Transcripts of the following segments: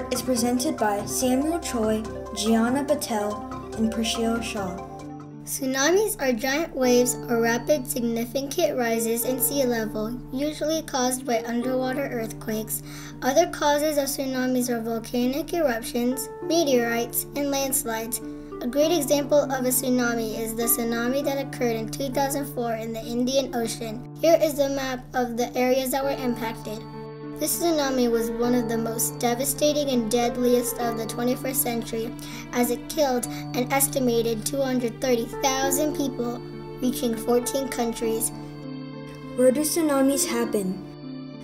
report is presented by Samuel Choi, Jayana Patel, and Prashil Shah. Tsunamis are giant waves or rapid, significant rises in sea level, usually caused by underwater earthquakes. Other causes of tsunamis are volcanic eruptions, meteorites, and landslides. A great example of a tsunami is the tsunami that occurred in 2004 in the Indian Ocean. Here is a map of the areas that were impacted. This tsunami was one of the most devastating and deadliest of the 21st century, as it killed an estimated 230,000 people, reaching 14 countries. Where do tsunamis happen?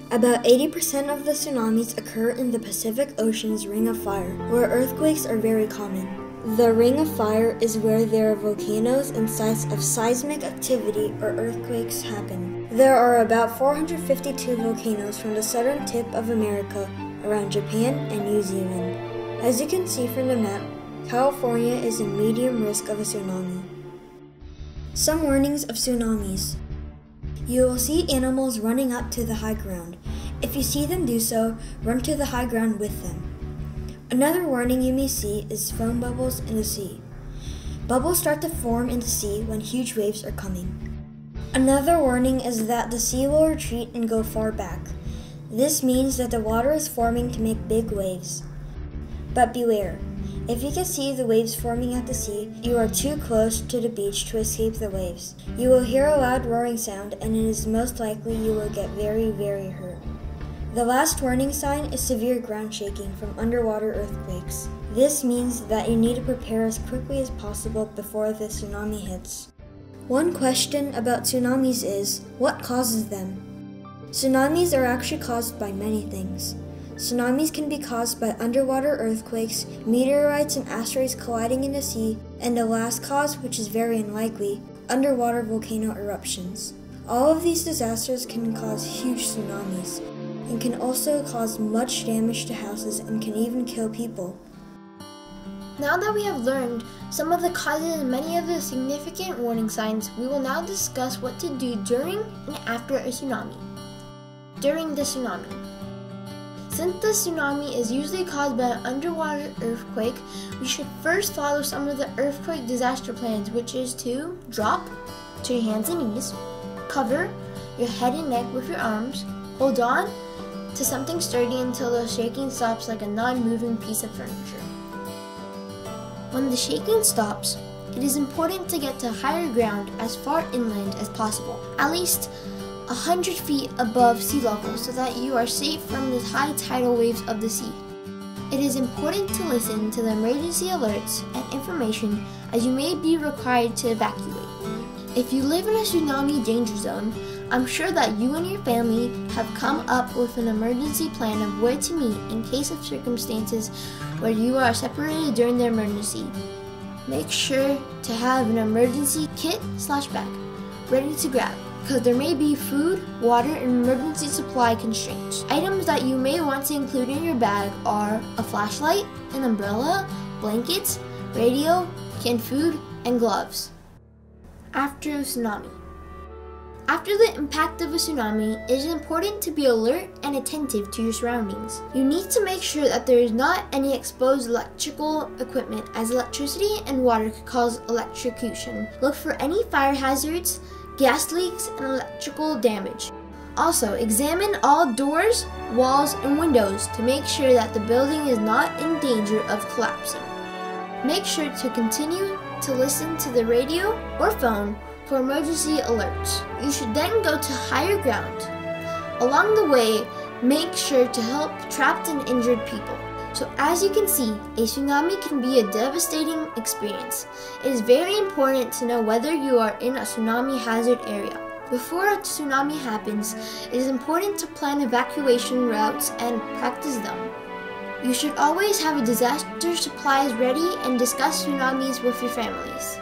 About 80% of the tsunamis occur in the Pacific Ocean's Ring of Fire, where earthquakes are very common. The Ring of Fire is where there are volcanoes and sites of seismic activity or earthquakes happen. There are about 452 volcanoes from the southern tip of America around Japan and New Zealand. As you can see from the map, California is in medium risk of a tsunami. Some warnings of tsunamis. You will see animals running up to the high ground. If you see them do so, run to the high ground with them. Another warning you may see is foam bubbles in the sea. Bubbles start to form in the sea when huge waves are coming. Another warning is that the sea will retreat and go far back. This means that the water is forming to make big waves. But beware, if you can see the waves forming at the sea, you are too close to the beach to escape the waves. You will hear a loud roaring sound, and it is most likely you will get very, very hurt. The last warning sign is severe ground shaking from underwater earthquakes. This means that you need to prepare as quickly as possible before the tsunami hits. One question about tsunamis is, what causes them? Tsunamis are actually caused by many things. Tsunamis can be caused by underwater earthquakes, meteorites and asteroids colliding in the sea, and the last cause, which is very unlikely, underwater volcano eruptions. All of these disasters can cause huge tsunamis, and can also cause much damage to houses and can even kill people. Now that we have learned some of the causes and many of the significant warning signs, we will now discuss what to do during and after a tsunami. During the tsunami. Since the tsunami is usually caused by an underwater earthquake, we should first follow some of the earthquake disaster plans, which is to drop to your hands and knees, cover your head and neck with your arms, hold on to something sturdy until the shaking stops like a non-moving piece of furniture. When the shaking stops, it is important to get to higher ground as far inland as possible, at least 100 feet above sea level, so that you are safe from the high tidal waves of the sea. It is important to listen to the emergency alerts and information, as you may be required to evacuate. If you live in a tsunami danger zone, I'm sure that you and your family have come up with an emergency plan of where to meet in case of circumstances where you are separated during the emergency. Make sure to have an emergency kit/bag ready to grab, because there may be food, water, and emergency supply constraints. Items that you may want to include in your bag are a flashlight, an umbrella, blankets, radio, canned food, and gloves. After a tsunami. After the impact of a tsunami, it is important to be alert and attentive to your surroundings. You need to make sure that there is not any exposed electrical equipment, as electricity and water could cause electrocution. Look for any fire hazards, gas leaks, and electrical damage. Also, examine all doors, walls, and windows to make sure that the building is not in danger of collapsing. Make sure to continue to listen to the radio or phone for emergency alerts. You should then go to higher ground. Along the way, make sure to help trapped and injured people. So as you can see, a tsunami can be a devastating experience. It is very important to know whether you are in a tsunami hazard area. Before a tsunami happens, it is important to plan evacuation routes and practice them. You should always have a disaster supplies ready and discuss tsunamis with your families.